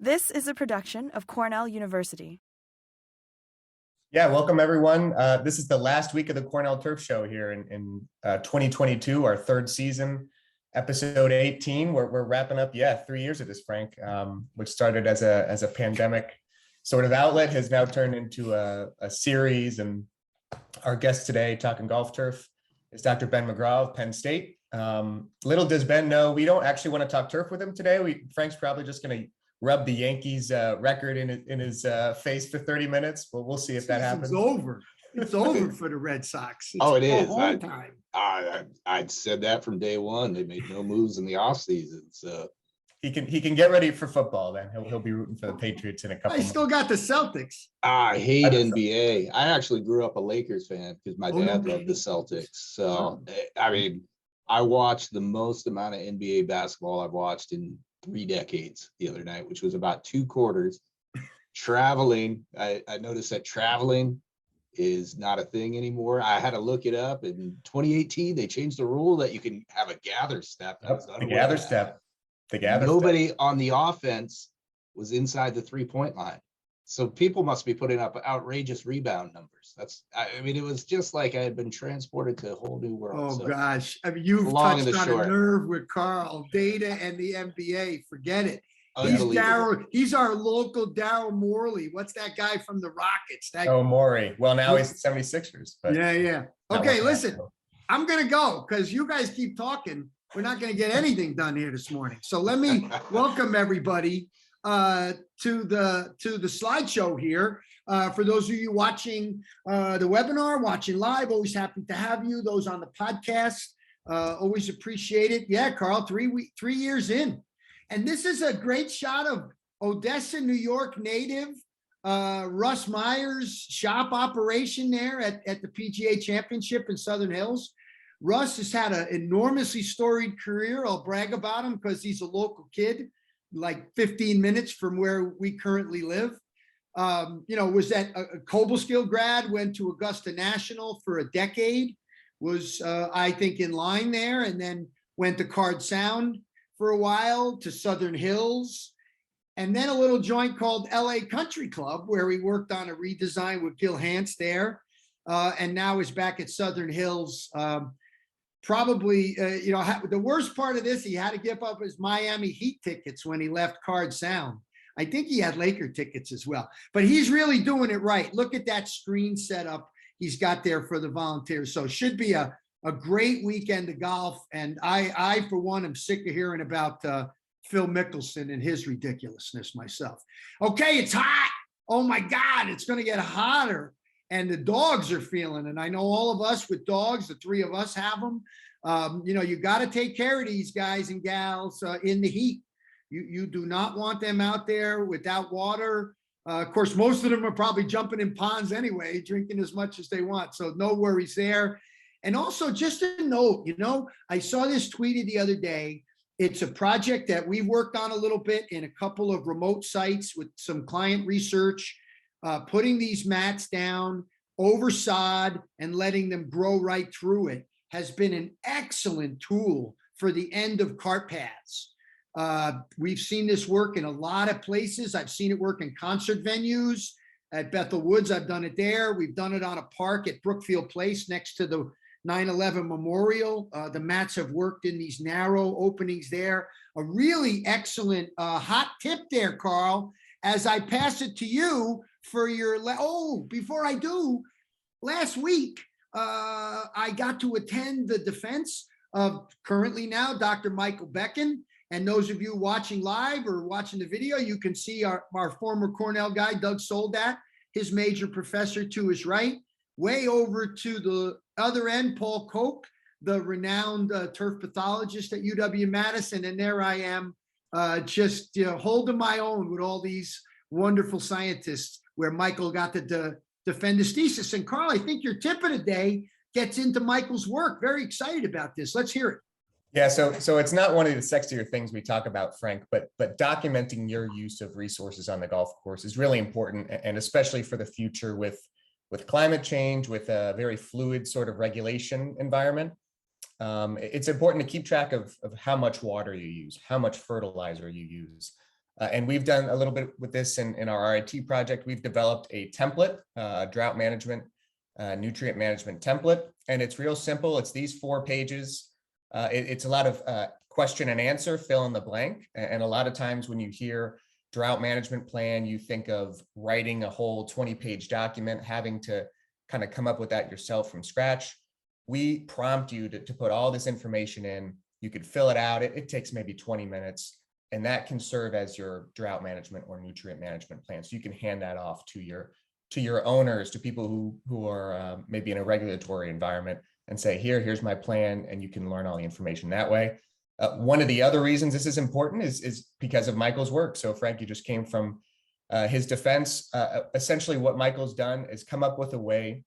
This is a production of Cornell University. Yeah, welcome everyone. This is the last week of the Cornell Turf Show here in 2022, our third season, episode 18. We're wrapping up, 3 years of this, Frank, which started as a pandemic sort of outlet, has now turned into a series. And our guest today, talking golf turf, is Dr. Ben McGraw of Penn State. Little does Ben know, we don't actually want to talk turf with him today. Frank's probably just going to rub the Yankees record in his face for 30 minutes. Well, we'll see if that happens. It's over. It's over for the Red Sox. It is. Time. I'd said that from day one. They made no moves in the offseason. So he can get ready for football. Then he'll be rooting for the Patriots in a couple. I still got the Celtics. I hate NBA. I actually grew up a Lakers fan because my dad loved the Celtics. So I mean, I watched the most amount of NBA basketball I've watched in 3 decades the other night, which was about 2 quarters. Traveling, I noticed that traveling is not a thing anymore. I had to look it up. In 2018, they changed the rule that you can have a gather step. The gather step. Nobody on the offense was inside the 3-point line. So people must be putting up outrageous rebound numbers. It was just like I had been transported to a whole new world. Oh, gosh. I mean, you've touched on a nerve with Carl. Data and the NBA, forget it. He's our local Daryl Morley. What's that guy from the Rockets? Morey. Well, now he's 76ers. But yeah. Okay, listen, I'm going to go because you guys keep talking. We're not going to get anything done here this morning. So let me welcome everybody to the slideshow here. For those of you watching the webinar, watching live, always happy to have you. Those on the podcast, always appreciate it. Yeah, Carl, 3 years in. And this is a great shot of Odessa, New York native Russ Meyer's shop operation there at the PGA Championship in Southern Hills. Russ has had an enormously storied career. I'll brag about him because he's a local kid, like 15 minutes from where we currently live. Was at a Cobleskill grad, went to Augusta National for a decade, was I think in line there, and then went to Card Sound for a while, to Southern Hills, and then a little joint called LA Country Club, where we worked on a redesign with Gil Hance there, and now is back at Southern Hills. The worst part of this, he had to give up his Miami Heat tickets when he left Card Sound. I think he had Laker tickets as well, but he's really doing it right. Look at that screen setup he's got there for the volunteers. So should be a great weekend of golf. And I for one, am sick of hearing about Phil Mickelson and his ridiculousness myself. Okay, it's hot. Oh my God, it's going to get hotter. And the dogs are feeling, and I know all of us with dogs, the 3 of us have them. You got to take care of these guys and gals in the heat. You do not want them out there without water. Of course, most of them are probably jumping in ponds anyway, drinking as much as they want. So no worries there. And also just a note, I saw this tweeted the other day. It's a project that we've worked on a little bit in a couple of remote sites with some client research. Putting these mats down over sod and letting them grow right through it has been an excellent tool for the end of cart paths. We've seen this work in a lot of places. I've seen it work in concert venues at Bethel Woods. I've done it there. We've done it on a park at Brookfield Place next to the 9/11 Memorial. The mats have worked in these narrow openings there. A really excellent hot tip there, Carl, as I pass it to you for your, before I do, last week, I got to attend the defense of currently now Dr. Michael Becken. And those of you watching live or watching the video, you can see our former Cornell guy, Doug Soldat, his major professor to his right. Way over to the other end, Paul Koch, the renowned turf pathologist at UW-Madison. And there I am, just holding my own with all these wonderful scientists, where Michael got to defend his thesis. And Carl, I think your tip of the day gets into Michael's work. Very excited about this. Let's hear it. Yeah, so it's not one of the sexier things we talk about, Frank, but documenting your use of resources on the golf course is really important, and especially for the future with climate change, with a very fluid sort of regulation environment. It's important to keep track of how much water you use, how much fertilizer you use. And we've done a little bit with this in our RIT project. We've developed a template, drought management, nutrient management template, and it's real simple. It's these 4 pages. It's a lot of question and answer, fill in the blank. And a lot of times when you hear drought management plan, you think of writing a whole 20-page document, having to kind of come up with that yourself from scratch. We prompt you to put all this information in. You could fill it out. It takes maybe 20 minutes, and that can serve as your drought management or nutrient management plan. So you can hand that off to your owners, to people who are maybe in a regulatory environment, and say, here's my plan, and you can learn all the information that way. One of the other reasons this is important is because of Michael's work. So Frank, you just came from his defense. Essentially what Michael's done is come up with a way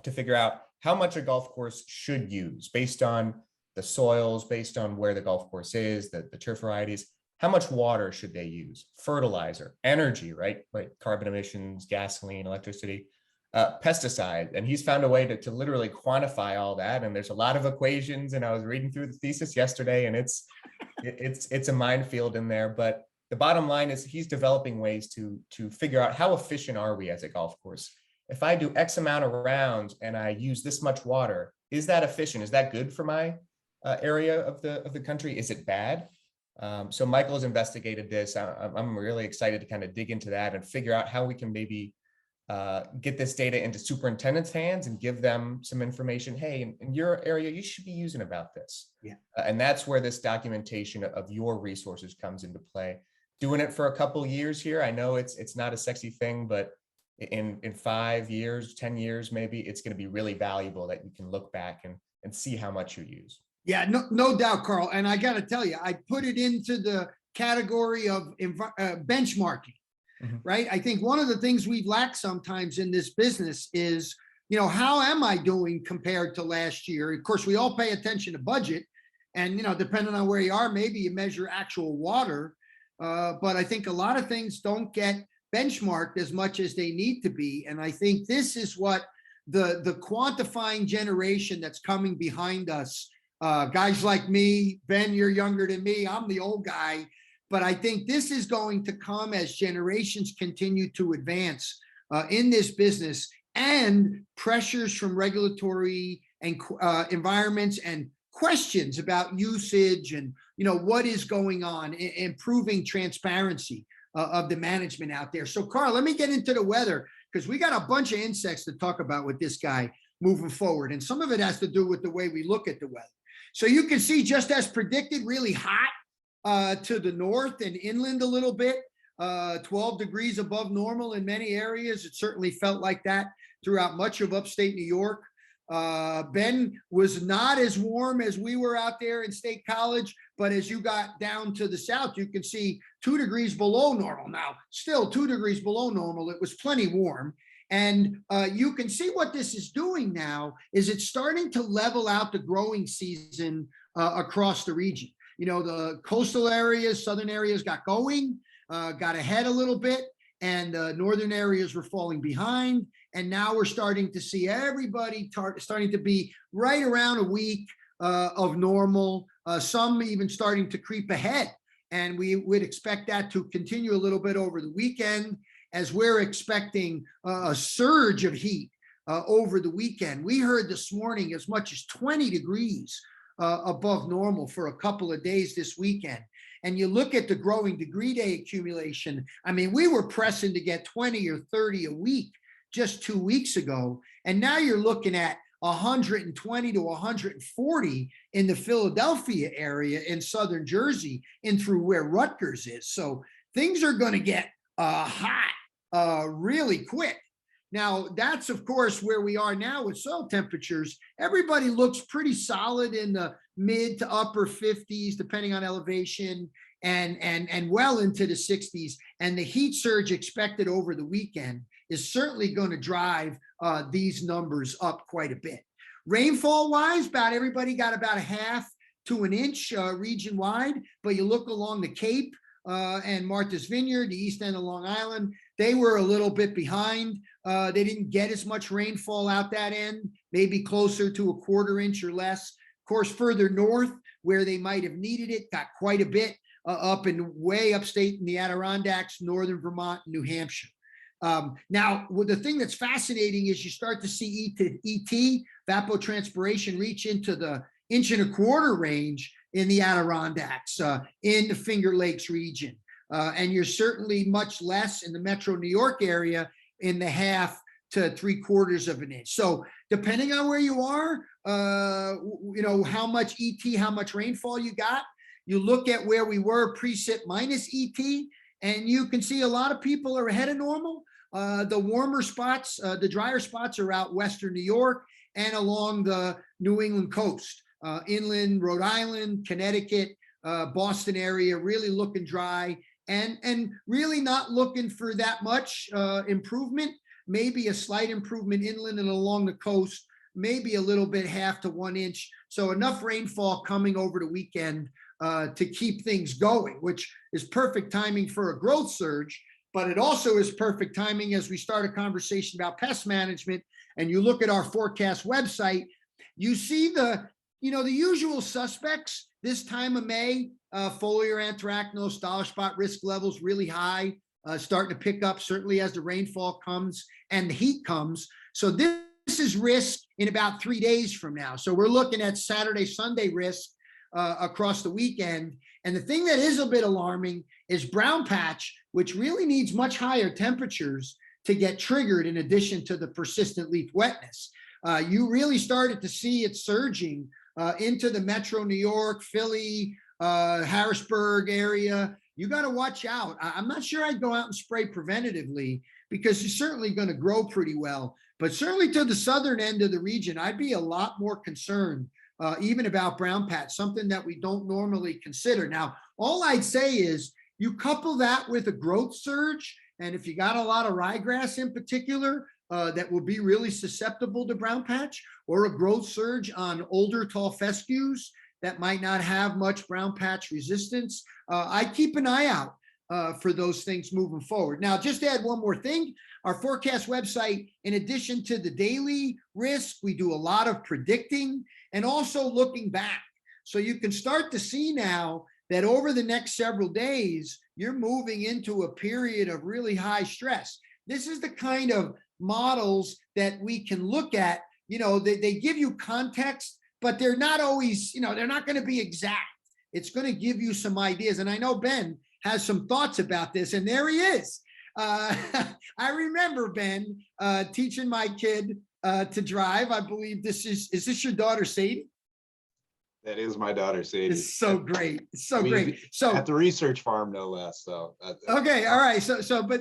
to figure out how much a golf course should use based on the soils, based on where the golf course is, the turf varieties. How much water should they use? Fertilizer, energy, right? Like carbon emissions, gasoline, electricity, pesticide. And he's found a way to literally quantify all that. And there's a lot of equations. And I was reading through the thesis yesterday, and it's a minefield in there. But the bottom line is he's developing ways to figure out how efficient are we as a golf course. If I do X amount of rounds and I use this much water, is that efficient? Is that good for my area of the country? Is it bad? So Michael's investigated this. I'm really excited to kind of dig into that and figure out how we can maybe get this data into superintendents' hands and give them some information. Hey, in your area, you should be using about this. Yeah. And that's where this documentation of your resources comes into play. Doing it for a couple of years here. I know it's not a sexy thing, but in 5 years, 10 years, maybe it's going to be really valuable that you can look back and see how much you use. Yeah, no doubt, Carl. And I got to tell you, I put it into the category of benchmarking, right? I think one of the things we've lacked sometimes in this business is, how am I doing compared to last year? Of course, we all pay attention to budget, and, depending on where you are, maybe you measure actual water. But I think a lot of things don't get benchmarked as much as they need to be. And I think this is what the quantifying generation that's coming behind us, guys like me, Ben, you're younger than me, I'm the old guy, but I think this is going to come as generations continue to advance in this business, and pressures from regulatory and environments and questions about usage and what is going on, improving transparency of the management out there. So Carl, let me get into the weather, because we got a bunch of insects to talk about with this guy moving forward, and some of it has to do with the way we look at the weather. So you can see, just as predicted, really hot to the north and inland a little bit, 12 degrees above normal in many areas. It certainly felt like that throughout much of upstate New York. Ben was not as warm as we were out there in State College, but as you got down to the south, you can see 2 degrees below normal. Now, still 2 degrees below normal. It was plenty warm. And you can see what this is doing now is it's starting to level out the growing season across the region. The coastal areas, southern areas got going, got ahead a little bit, and northern areas were falling behind. And now we're starting to see everybody starting to be right around a week of normal, some even starting to creep ahead. And we would expect that to continue a little bit over the weekend, as we're expecting a surge of heat over the weekend. We heard this morning as much as 20 degrees above normal for a couple of days this weekend. And you look at the growing degree day accumulation. I mean, we were pressing to get 20 or 30 a week just 2 weeks ago. And now you're looking at 120 to 140 in the Philadelphia area, in southern Jersey, and through where Rutgers is. So things are going to get hot really quick. Now, that's, of course, where we are now with soil temperatures. Everybody looks pretty solid in the mid to upper 50s, depending on elevation, and well into the 60s. And the heat surge expected over the weekend is certainly going to drive these numbers up quite a bit. Rainfall wise, about everybody got about a half to an inch region wide, but you look along the Cape and Martha's Vineyard, the east end of Long Island, they were a little bit behind. They didn't get as much rainfall out that end, maybe closer to a quarter inch or less. Of course, further north, where they might have needed it, got quite a bit up in way upstate in the Adirondacks, northern Vermont, New Hampshire. Now, the thing that's fascinating is you start to see ET, evapotranspiration, reach into the 1.25 inch range in the Adirondacks, in the Finger Lakes region. And you're certainly much less in the metro New York area in the 1/2 to 3/4 inch. So depending on where you are, how much ET, how much rainfall you got, you look at where we were precip minus ET, and you can see a lot of people are ahead of normal. The warmer spots, the drier spots are out Western New York and along the New England coast, inland Rhode Island, Connecticut, Boston area, really looking dry and really not looking for that much improvement. Maybe a slight improvement inland and along the coast, maybe a little bit 1/2 to 1 inch. So enough rainfall coming over the weekend to keep things going, which is perfect timing for a growth surge. But it also is perfect timing as we start a conversation about pest management. And you look at our forecast website, you see the usual suspects this time of May. Foliar anthracnose, dollar spot risk levels really high, starting to pick up certainly as the rainfall comes and the heat comes. So this is risk in about 3 days from now. So we're looking at Saturday, Sunday risk across the weekend. And the thing that is a bit alarming is brown patch, which really needs much higher temperatures to get triggered in addition to the persistent leaf wetness. You really started to see it surging into the metro New York, Philly, Harrisburg area. You got to watch out. I'm not sure I'd go out and spray preventatively because you're certainly going to grow pretty well. But certainly to the southern end of the region, I'd be a lot more concerned even about brown patch, something that we don't normally consider. Now, all I'd say is you couple that with a growth surge, and if you got a lot of ryegrass in particular, that will be really susceptible to brown patch, or a growth surge on older tall fescues that might not have much brown patch resistance. I keep an eye out for those things moving forward. Now, just to add one more thing, our forecast website, in addition to the daily risk, we do a lot of predicting and also looking back. So you can start to see now that over the next several days, you're moving into a period of really high stress. This is the kind of models that we can look at. They give you context, but they're not always, they're not going to be exact. It's going to give you some ideas. And I know Ben has some thoughts about this, and there he is. I remember Ben teaching my kid to drive. I believe is this your daughter, Sadie? That is my daughter, Sadie. It's so great. It's so great. So at the research farm, no less. So okay, all right.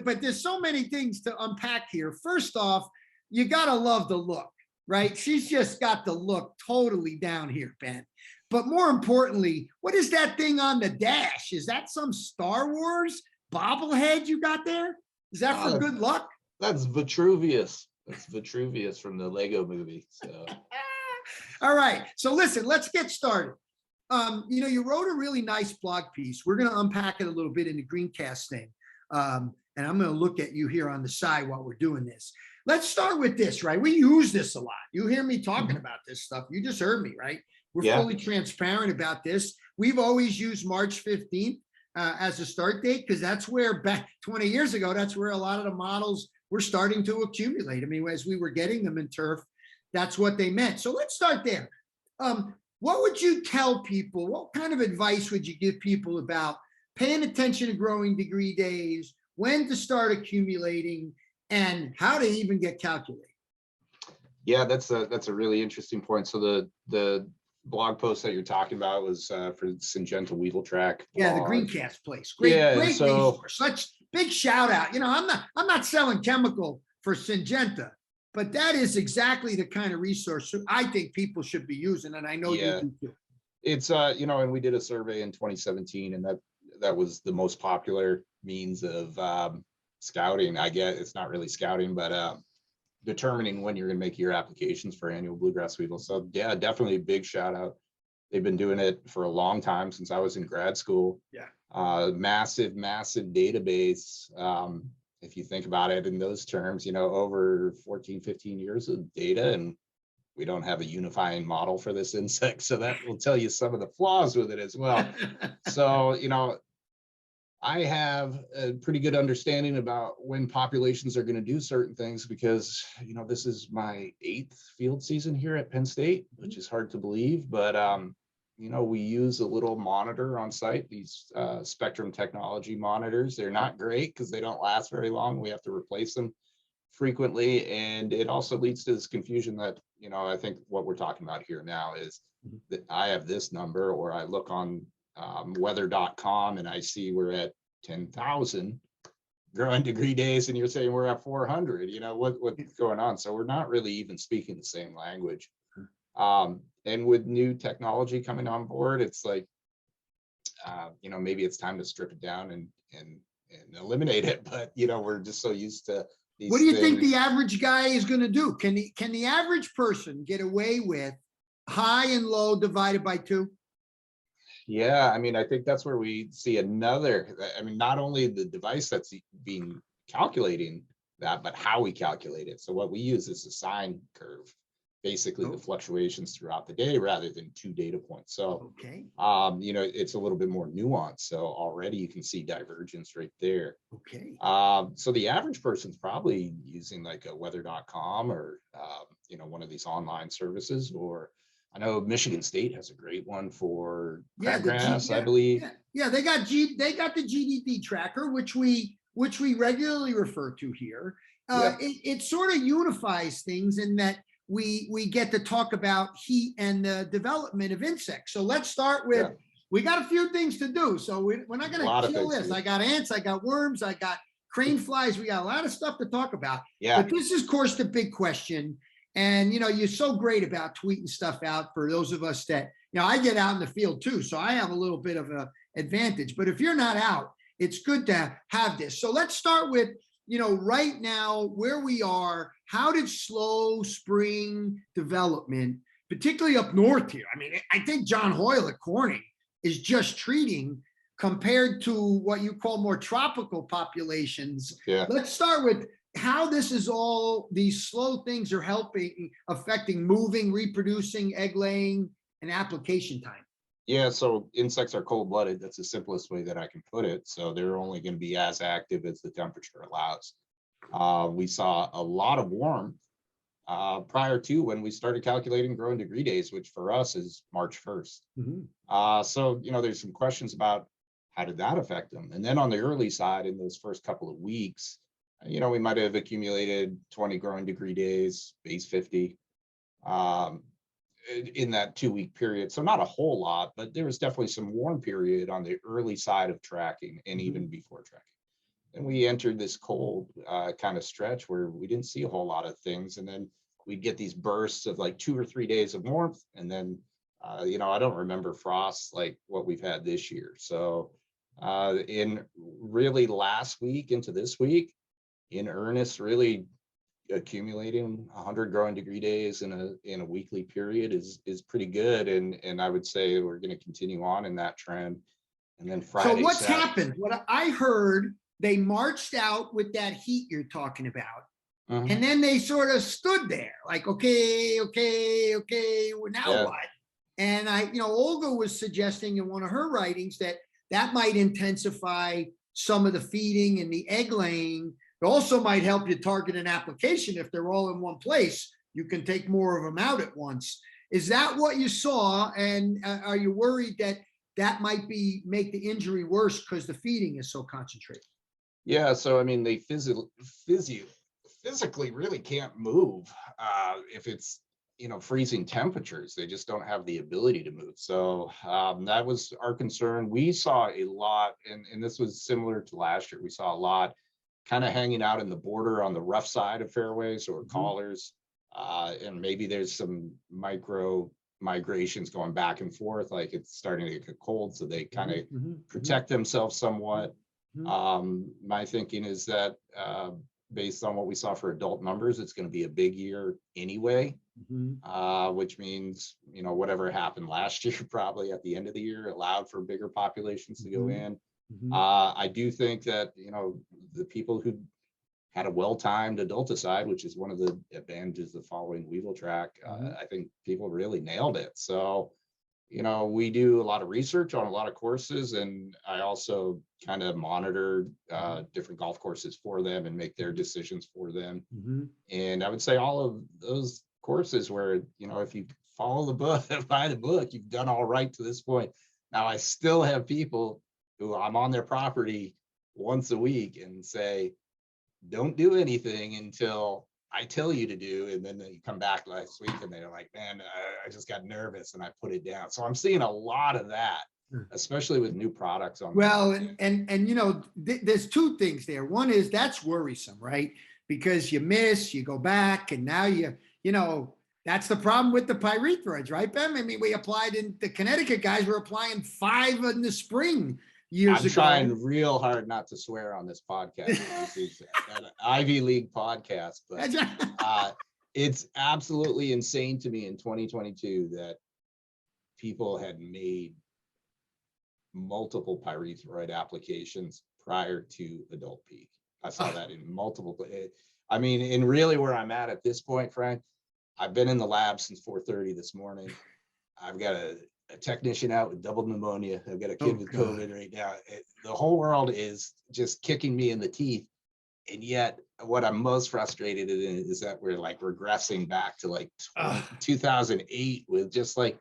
But there's so many things to unpack here. First off, you gotta love the look, right? She's just got the look totally down here, Ben. But more importantly, what is that thing on the dash? Is that some Star Wars bobblehead you got there? Is that for good luck? That's Vitruvius. That's Vitruvius from the Lego movie. So. All right. So listen, let's get started. You wrote a really nice blog piece. We're going to unpack it a little bit in the Greencast thing. And I'm going to look at you here on the side while we're doing this. Let's start with this, right? We use this a lot. You hear me talking about this stuff. You just heard me, right? We're fully transparent about this. We've always used March 15th as a start date because that's where back 20 years ago, that's where a lot of the models were starting to accumulate. I mean, as we were getting them in turf, that's what they meant. So let's start there. What would you tell people? What kind of advice would you give people about paying attention to growing degree days, when to start accumulating, and how to even get calculated? Yeah, that's a really interesting point. So the blog post that you're talking about was for Syngenta Weevil Track. Yeah, the Greencast place. Great resource. Such big shout out. I'm not selling chemical for Syngenta, but that is exactly the kind of resource I think people should be using, and I know you do too. It's and we did a survey in 2017, and that was the most popular means of scouting. I guess it's not really scouting, but determining when you're going to make your applications for annual bluegrass weevil. So yeah, definitely a big shout out. They've been doing it for a long time, since I was in grad school. Yeah. Massive database. If you think about it in those terms, over 14, 15 years of data, and we don't have a unifying model for this insect. So that will tell you some of the flaws with it as well. So, I have a pretty good understanding about when populations are going to do certain things because, this is my 8th field season here at Penn State, which is hard to believe, but, we use a little monitor on site, these spectrum technology monitors. They're not great because they don't last very long. We have to replace them frequently. And it also leads to this confusion that, I think what we're talking about here now is that I have this number, or I look on weather.com and I see we're at 10,000 growing degree days and you're saying we're at 400. What's going on? So we're not really even speaking the same language. And with new technology coming on board, it's like, maybe it's time to strip it down and eliminate it. But, we're just so used to these What do you think things. the average guy is going to do? Can the average person get away with high and low divided by 2? Yeah, I think that's where we see another, not only the device that's being calculating that, but how we calculate it. So what we use is a sine curve, basically the fluctuations throughout the day rather than 2 data points. So, okay. It's a little bit more nuanced. So already you can see divergence right there. Okay. So the average person's probably using like a weather.com or, one of these online services, or I know Michigan State has a great one for crabgrass, I believe. Yeah, they got the GDP tracker, which we regularly refer to here. It sort of unifies things in that we get to talk about heat and the development of insects. So let's start with, we got a few things to do. So we're not going to kill this. I got ants, I got worms, I got craneflies. We got a lot of stuff to talk about. Yeah. But this is, of course, the big question. And, you're so great about tweeting stuff out for those of us that, I get out in the field too. So I have a little bit of an advantage. But if you're not out, it's good to have this. So let's start with, right now where we are. How did slow spring development, particularly up north here? I think John Hoyle at Corning is just treating compared to what you call more tropical populations. Yeah. Let's start with how this is all, these slow things are affecting moving, reproducing, egg laying, and application time. Yeah, so insects are cold-blooded. That's the simplest way that I can put it. So they're only going to be as active as the temperature allows. We saw a lot of warmth prior to when we started calculating growing degree days, which for us is March 1st. So, there's some questions about how did that affect them? And then on the early side, in those first couple of weeks, we might have accumulated 20 growing degree days, base 50. In that 2-week period. So not a whole lot, but there was definitely some warm period on the early side of tracking and even before tracking. And we entered this cold kind of stretch where we didn't see a whole lot of things. And then we'd get these bursts of like 2 or 3 days of warmth. And then, I don't remember frosts like what we've had this year. So in really last week into this week, in earnest, really accumulating 100 growing degree days in a weekly period is pretty good, and I would say we're going to continue on in that trend. And then Friday. So what's happened? What I heard, they marched out with that heat you're talking about, and then they sort of stood there like, okay, well, now what? And Olga was suggesting in one of her writings that might intensify some of the feeding and the egg laying. It also might help you target an application. If they're all in one place, you can take more of them out at once. Is that what you saw? And are you worried that might make the injury worse because the feeding is so concentrated? Yeah, so they physically really can't move if it's freezing temperatures. They just don't have the ability to move. So that was our concern. We saw a lot, and this was similar to last year. We saw a lot kind of hanging out in the border on the rough side of fairways or collars. And maybe there's some micro migrations going back and forth, like it's starting to get cold, so they kind of protect themselves somewhat. My thinking is that based on what we saw for adult numbers, it's going to be a big year anyway, which means, whatever happened last year, probably at the end of the year, allowed for bigger populations to go in. I do think that, the people who had a well-timed adulticide, which is one of the advantages of following weevil track, I think people really nailed it. So we do a lot of research on a lot of courses, and I also kind of monitor different golf courses for them and make their decisions for them. And I would say all of those courses where, if you follow the book, by the book, you've done all right to this point. Now, I still have people who I'm on their property once a week and say, don't do anything until I tell you to do. And then they come back last week and they're like, man, I just got nervous and I put it down. So I'm seeing a lot of that, especially with new products on. Well, and there's two things there. One is that's worrisome, right? Because you miss, you go back, and now that's the problem with the pyrethroids, right, Ben? I mean, we applied in the Connecticut guys were applying 5 in the spring years ago. I'm trying real hard not to swear on this podcast. This is an Ivy League podcast, but it's absolutely insane to me in 2022 that people had made multiple pyrethroid applications prior to adult peak. I saw that in multiple. I mean, and really where I'm at this point, Frank, I've been in the lab since 4:30 this morning. I've got a technician out with double pneumonia. I've got a kid with COVID right now. The whole world is just kicking me in the teeth. And yet what I'm most frustrated in is that we're like regressing back to like 2008 with just like,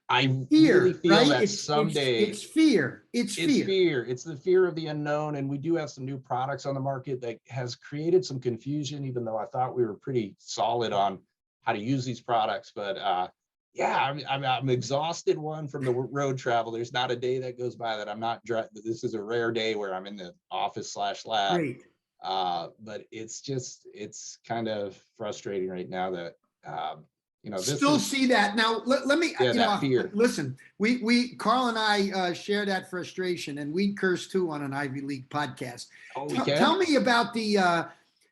I really feel that someday it's fear. It's fear. It's the fear of the unknown. And we do have some new products on the market that has created some confusion, even though I thought we were pretty solid on how to use these products. But I'm exhausted from the road travel. There's not a day that goes by that I'm not driving. This is a rare day where I'm in the office/lab. Great. But it's kind of frustrating right now that see that now. Let me fear. Listen, we Carl and I share that frustration, and we curse too on an Ivy League podcast.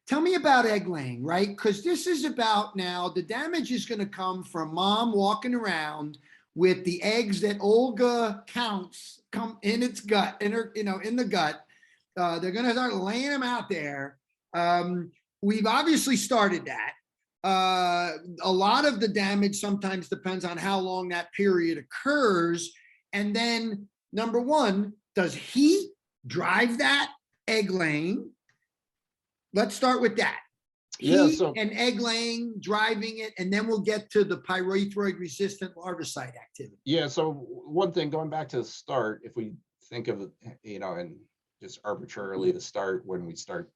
Tell me about egg laying, right? Because this is about now the damage is going to come from mom walking around with the eggs that Olga counts come in its gut, in the gut. They're going to start laying them out there. We've obviously started that. A lot of the damage sometimes depends on how long that period occurs. And then number one, does heat drive that egg laying? Let's start with that. Heat and egg laying driving it, and then we'll get to the pyrethroid resistant larvicide activity. Yeah, so one thing, going back to the start, if we think of it, and just arbitrarily to start when we start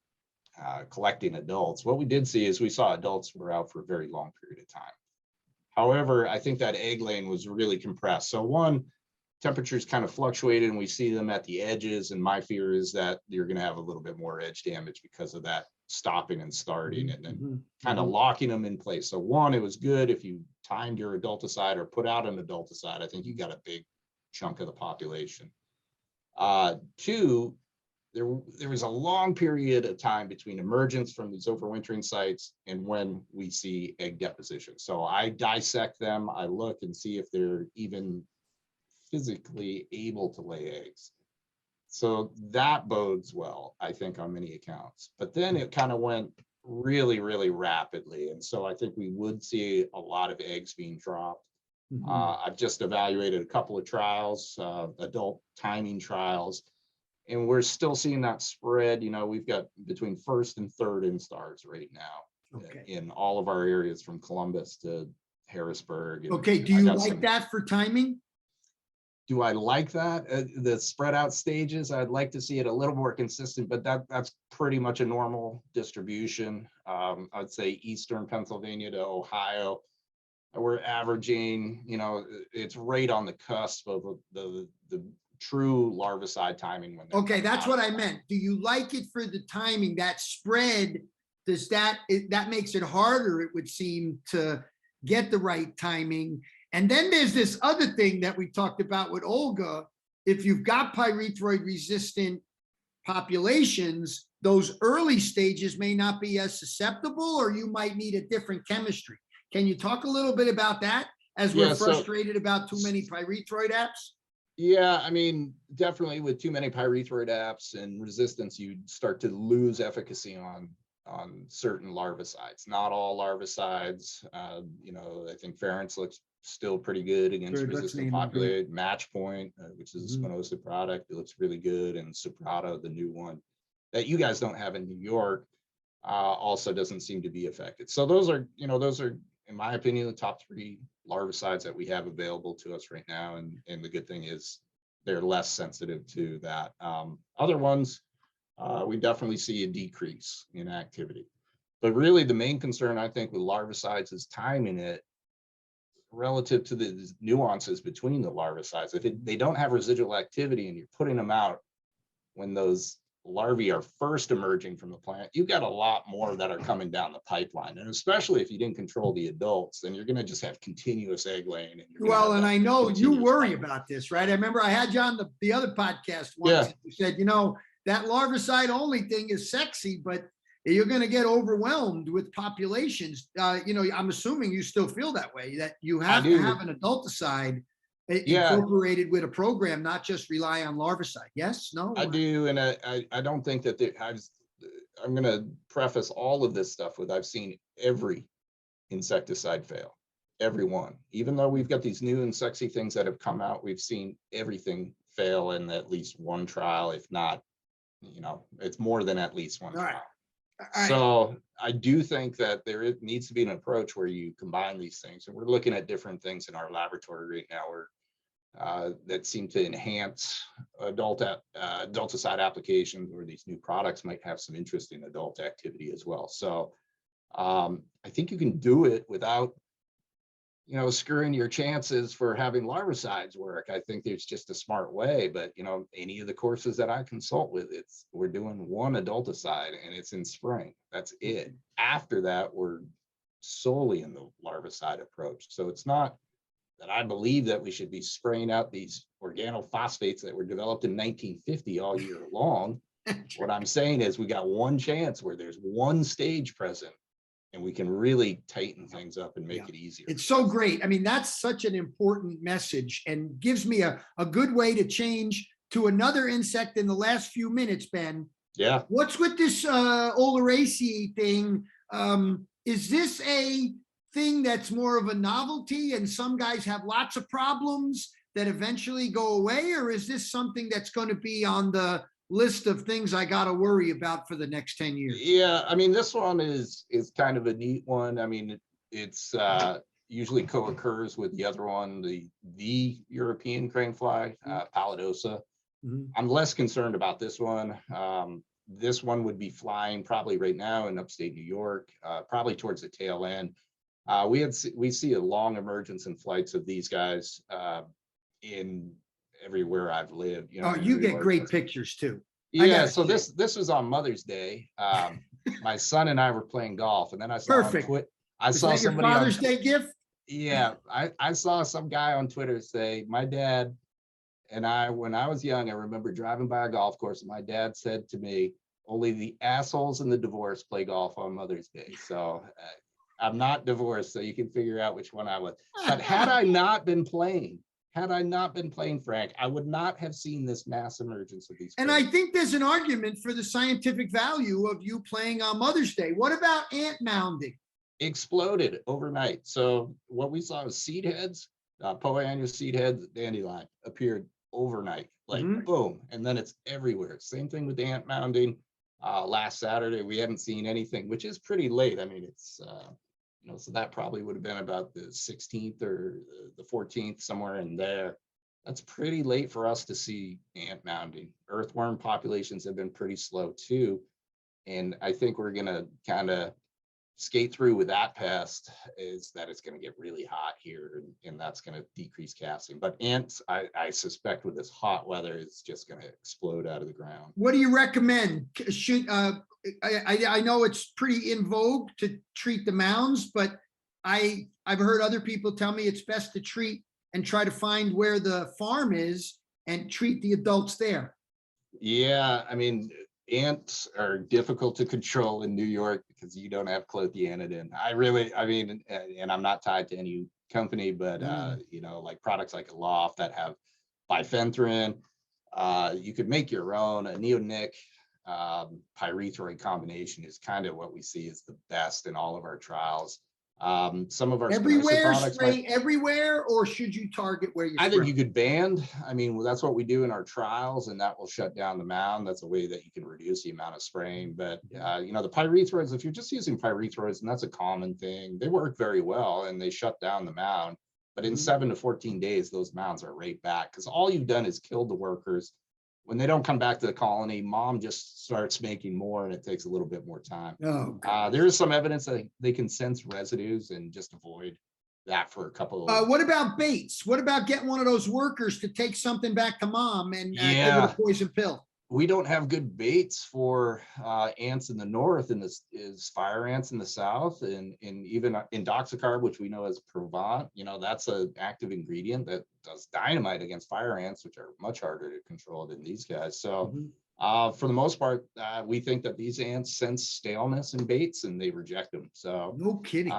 collecting adults, what we did see is we saw adults were out for a very long period of time. However, I think that egg laying was really compressed. So one, temperatures kind of fluctuated and we see them at the edges, and my fear is that you're going to have a little bit more edge damage because of that stopping and starting and then kind of locking them in place. So one, it was good if you timed your adulticide or put out an adulticide. I think you got a big chunk of the population. Two, there was a long period of time between emergence from these overwintering sites and when we see egg deposition. So I dissect them, I look and see if they're even physically able to lay eggs. So that bodes well, I think, on many accounts. But then it kind of went really, really rapidly. And so I think we would see a lot of eggs being dropped. I've just evaluated a couple of trials, adult timing trials, and we're still seeing that spread. We've got between first and third instars right now in all of our areas from Columbus to Harrisburg. Okay, do you like that for timing? Do I like that? The spread out stages, I'd like to see it a little more consistent, but that's pretty much a normal distribution. I'd say Eastern Pennsylvania to Ohio, we're averaging, it's right on the cusp of the true larvicide timing. Okay, that's what I meant. Do you like it for the timing? That spread, that makes it harder, it would seem, to get the right timing. And then there's this other thing that we talked about with Olga. If you've got pyrethroid resistant populations, those early stages may not be as susceptible, or you might need a different chemistry. Can you talk a little bit about that, as we're frustrated about too many pyrethroid apps? Yeah, I mean, definitely with too many pyrethroid apps and resistance, you start to lose efficacy on on certain larvicides, not all larvicides. I think Ference looks still pretty good against Good, let's resistant name 'em. populate. Match Point, which is a Mhm. spinosad product, it looks really good. And Soprano, the new one that you guys don't have in New York, also doesn't seem to be affected. So those are, in my opinion, the top 3 larvicides that we have available to us right now. And the good thing is they're less sensitive to that. Other ones, we definitely see a decrease in activity. But really the main concern, I think, with larvicides is timing it relative to the nuances between the larvicides. If they don't have residual activity and you're putting them out when those larvae are first emerging from the plant, you've got a lot more that are coming down the pipeline. And especially if you didn't control the adults, then you're going to just have continuous egg laying. Well, and I know you continuous worry pipeline. about this, right? I remember I had you on the other podcast once. Yeah. You said, that larvicide only thing is sexy, but you're going to get overwhelmed with populations. I'm assuming you still feel that way, that you have to have an adulticide incorporated with a program, not just rely on larvicide. Yes, no? I do. And I don't think that I'm going to preface all of this stuff with, I've seen every insecticide fail, every one. Even though we've got these new and sexy things that have come out, we've seen everything fail in at least one trial, if not, it's more than at least one trial. So I do think that there needs to be an approach where you combine these things. And we're looking at different things in our laboratory right now that seem to enhance adulticide applications, or these new products might have some interesting adult activity as well. So I think you can do it without, screwing your chances for having larvicides work. I think there's just a smart way, but any of the courses that I consult with, we're doing one adulticide and it's in spring. That's it. After that, we're solely in the larvicide approach. So it's not that I believe that we should be spraying out these organophosphates that were developed in 1950 all year long. What I'm saying is we got one chance where there's one stage present, and we can really tighten things up and make it easier. It's so great. I mean, that's such an important message and gives me a good way to change to another insect in the last few minutes, Ben. Yeah. What's with this Oleracea thing? Is this a thing that's more of a novelty and some guys have lots of problems that eventually go away? Or is this something that's going to be on the list of things I got to worry about for the next 10 years? Yeah, I mean, this one is kind of a neat one. I mean, it's usually co-occurs with the other one, the European cranefly, pallidosa. Mm-hmm. I'm less concerned about this one. This one would be flying probably right now in upstate New York, probably towards the tail end. We see a long emergence in flights of these guys in everywhere I've lived. You get great pictures too. Yeah, so this was on Mother's Day. My son and I were playing golf, and then I saw somebody your Father's Day gift. Yeah, I saw some guy on Twitter say, my dad and I, when I was young, I remember driving by a golf course, and my dad said to me, only the assholes and the divorced play golf on Mother's Day. So I'm not divorced, so you can figure out which one I was. But had I not been playing, Frank, I would not have seen this mass emergence of these. And I think there's an argument for the scientific value of you playing on Mother's Day. What about ant mounding? Exploded overnight. So what we saw was seed heads, Poa annua seed heads, dandelion appeared overnight, like boom, and then it's everywhere. Same thing with ant mounding. Last Saturday, we hadn't seen anything, which is pretty late. I mean, it's so that probably would have been about the 16th or the 14th, somewhere in there. That's pretty late for us to see ant mounding. Earthworm populations have been pretty slow too. And I think we're gonna kind of skate through with that pest, is that it's going to get really hot here, and that's going to decrease casting. But ants, I suspect with this hot weather, it's just going to explode out of the ground. What do you recommend? Should I know it's pretty in vogue to treat the mounds, but I've heard other people tell me it's best to treat and try to find where the farm is and treat the adults there. Yeah, I mean, ants are difficult to control in New York because you don't have clothianidin. And I'm not tied to any company, but like products like Aloft that have bifenthrin, you could make your own. A neonic pyrethroid combination is kind of what we see as the best in all of our trials. Some of our Everywhere, products spray everywhere, or should you target where you I spray? think you could band. I mean, that's what we do in our trials, and that will shut down the mound. That's a way that you can reduce the amount of spraying. But you know, the pyrethroids, if you're just using pyrethroids, and that's a common thing, they work very well and they shut down the mound. But in 7 to 14 days, those mounds are right back, because all you've done is killed the workers. When they don't come back to the colony, mom just starts making more, and it takes a little bit more time. There is some evidence that they can sense residues and just avoid that for a couple of. What about baits? What about getting one of those workers to take something back to mom and give it a poison pill? We don't have good baits for ants in the north, and this is fire ants in the south, and even indoxacarb, which we know as Provant. You know, that's an active ingredient that does dynamite against fire ants, which are much harder to control than these guys. So for the most part, we think that these ants sense staleness in baits and they reject them. So no kidding.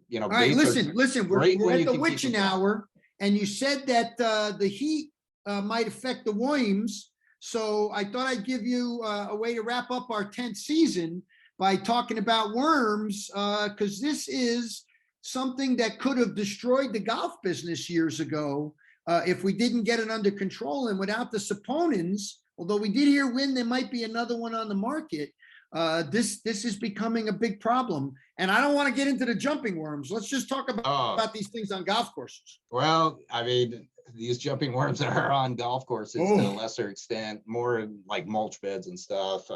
You know, all right, listen, we're at the witching hour, and you said that the heat might affect the worms. So I thought I'd give you a way to wrap up our 10th season by talking about worms, because this is something that could have destroyed the golf business years ago if we didn't get it under control. And without the saponins, although we did hear when there might be another one on the market, this is becoming a big problem. And I don't want to get into the jumping worms. Let's just talk about these things on golf courses. Well, I mean, these jumping worms are on golf courses to a lesser extent, more like mulch beds and stuff.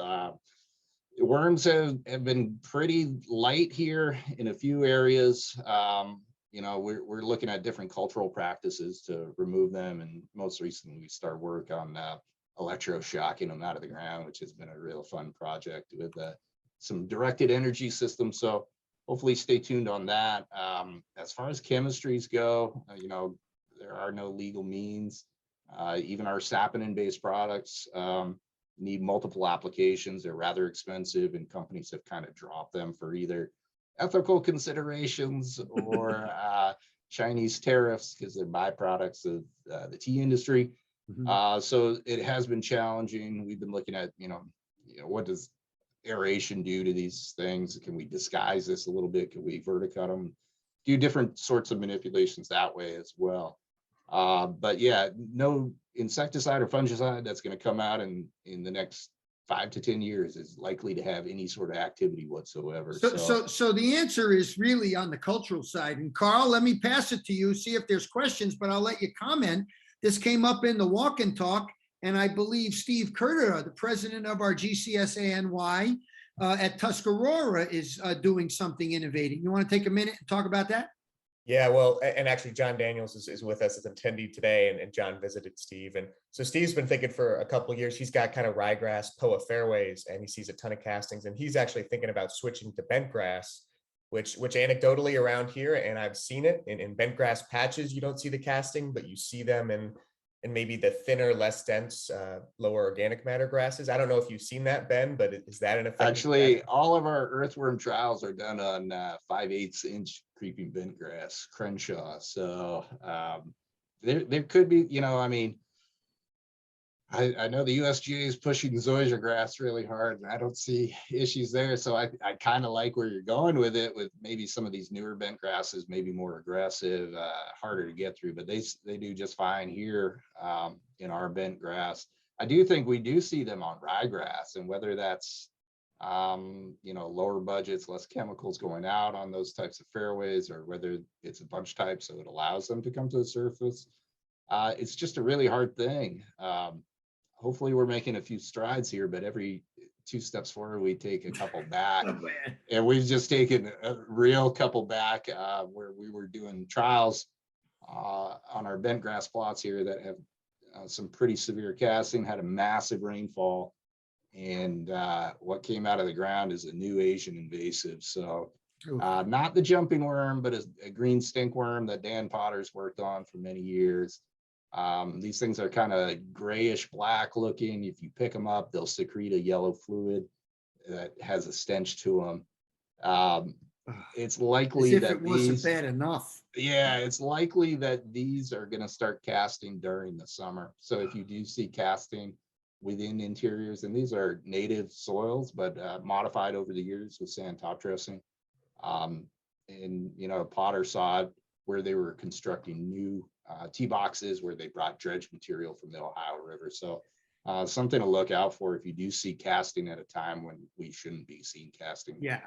Worms have been pretty light here in a few areas. You know, we're looking at different cultural practices to remove them, and most recently we start work on electroshocking them out of the ground, which has been a real fun project with some directed energy systems. So hopefully stay tuned on that. As far as chemistries go, you know, there are no legal means. Even our saponin-based products need multiple applications. They're rather expensive, and companies have kind of dropped them for either ethical considerations or Chinese tariffs, because they're byproducts of the tea industry. So it has been challenging. We've been looking at, you know, what does aeration do to these things? Can we disguise this a little bit? Can we verticut them? Do different sorts of manipulations that way as well. But yeah, no insecticide or fungicide that's going to come out in the next 5 to 10 years is likely to have any sort of activity whatsoever. So the answer is really on the cultural side. And Carl, let me pass it to you, see if there's questions, but I'll let you comment. This came up in the walk and talk, and I believe Steve Curter, the president of our GCSANY at Tuscarora, is doing something innovating. You want to take a minute and talk about that? Yeah, well, and actually John Daniels is with us as an attendee today, and John visited Steve. And so Steve's been thinking for a couple of years. He's got kind of ryegrass, POA fairways, and he sees a ton of castings, and he's actually thinking about switching to bentgrass, which anecdotally around here, and I've seen it in bentgrass patches, you don't see the casting, but you see them in maybe the thinner, less dense, lower organic matter grasses. I don't know if you've seen that, Ben, but is that an effect? Actually, all of our earthworm trials are done on 5/8 inch creeping bentgrass, Crenshaw. So there could be, you know, I mean, I know the USGA is pushing zoysia grass really hard, and I don't see issues there. So I kind of like where you're going with it, with maybe some of these newer bent grasses, maybe more aggressive, harder to get through, but they do just fine here in our bent grass. I do think we do see them on ryegrass, and whether that's you know, lower budgets, less chemicals going out on those types of fairways, or whether it's a bunch type so it allows them to come to the surface. It's just a really hard thing. Hopefully we're making a few strides here, but every 2 steps forward, we take a couple back. And we've just taken a real couple back where we were doing trials on our bent grass plots here that have some pretty severe casting, had a massive rainfall. And what came out of the ground is a new Asian invasive. So not the jumping worm, but a green stink worm that Dan Potter's worked on for many years. These things are kind of grayish black looking. If you pick them up, they'll secrete a yellow fluid that has a stench to them. It's likely that it wasn't bad enough. Yeah, it's likely that these are going to start casting during the summer. So if you do see casting, within interiors, and these are native soils, but modified over the years with sand top dressing. And, you know, Potter saw it where they were constructing new tee boxes where they brought dredge material from the Ohio River. So something to look out for if you do see casting at a time when we shouldn't be seeing casting. Yeah.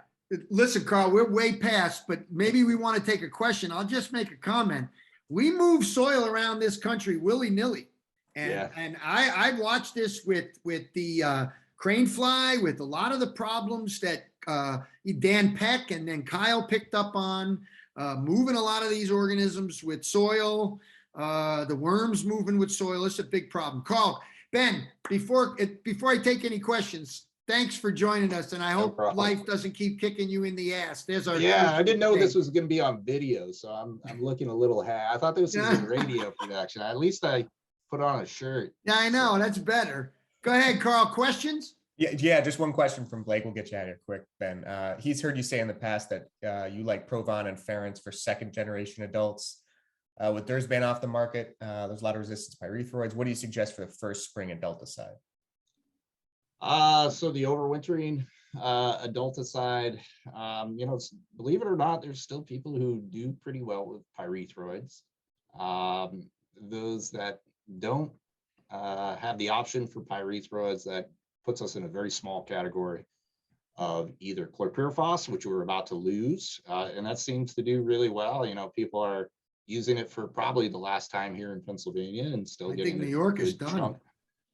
Listen, Carl, we're way past, but maybe we want to take a question. I'll just make a comment. We move soil around this country willy-nilly. And I've watched this with the cranefly, with a lot of the problems that Dan Peck and then Kyle picked up on, moving a lot of these organisms with soil, the worms moving with soil. It's a big problem. Carl, Ben, before I take any questions, thanks for joining us, and I hope life doesn't keep kicking you in the ass. There's our I didn't know this was going to be on video, so I'm looking a little I thought this was a radio production. At least I put on a shirt. Yeah, I know, that's better. Go ahead, Carl. Questions? Yeah, just one question from Blake. We'll get you out of here quick, Ben. He's heard you say in the past that you like Provon and Ference for second generation adults. With theirs being off the market, there's a lot of resistance to pyrethroids. What do you suggest for the first spring adulticide? So the overwintering adulticide, you know, believe it or not, there's still people who do pretty well with pyrethroids. Those that don't have the option for pyrethroids, that puts us in a very small category of either chlorpyrifos, which we're about to lose, and that seems to do really well. You know, people are using it for probably the last time here in Pennsylvania, and still getting. I think New York is done. Chunk.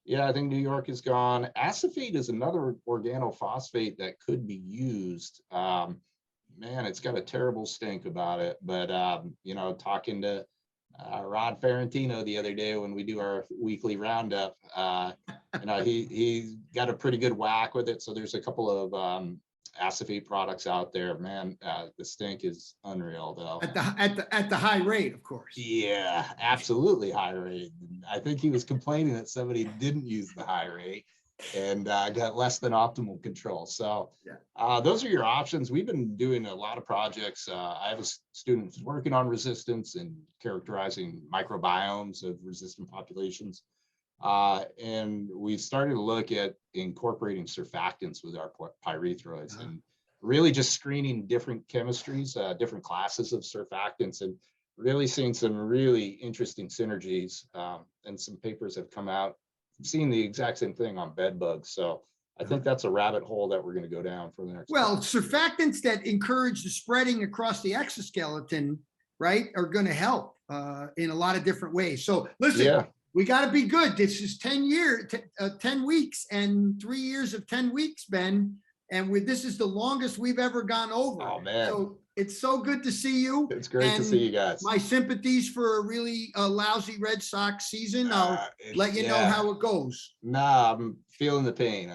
Yeah, I think New York is gone. Acephate is another organophosphate that could be used. Man, it's got a terrible stink about it. But, you know, talking to Rod Ferentino the other day when we do our weekly roundup, you know, he got a pretty good whack with it. So there's a couple of acephate products out there. Man, the stink is unreal though. At the high rate, of course. Yeah, absolutely high rate. I think he was complaining that somebody didn't use the high rate and got less than optimal control. So those are your options. We've been doing a lot of projects. I have a student who's working on resistance and characterizing microbiomes of resistant populations. And we started to look at incorporating surfactants with our pyrethroids and really just screening different chemistries, different classes of surfactants, and really seeing some really interesting synergies. And some papers have come out seeing the exact same thing on bed bugs. So I think that's a rabbit hole that we're going to go down for the next. Well, surfactants that encourage the spreading across the exoskeleton, right, are going to help in a lot of different ways. So listen, we got to be good. This is 10 weeks and 3 years of 10 weeks, Ben. And this is the longest we've ever gone over. Oh, man. So it's so good to see you. It's great to see you guys. My sympathies for a really lousy Red Sox season. I'll let you know how it goes. Nah, I'm feeling the pain.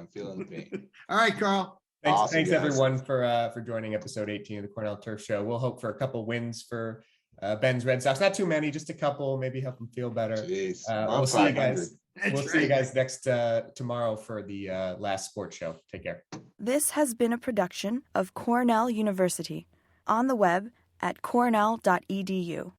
All right, Carl. Thanks everyone for joining episode 18 of the Cornell Turf Show. We'll hope for a couple wins for Ben's Red Sox. Not too many, just a couple, maybe help them feel better. We'll see you guys. See you guys next tomorrow for the last sports show. Take care. This has been a production of Cornell University, on the web at cornell.edu.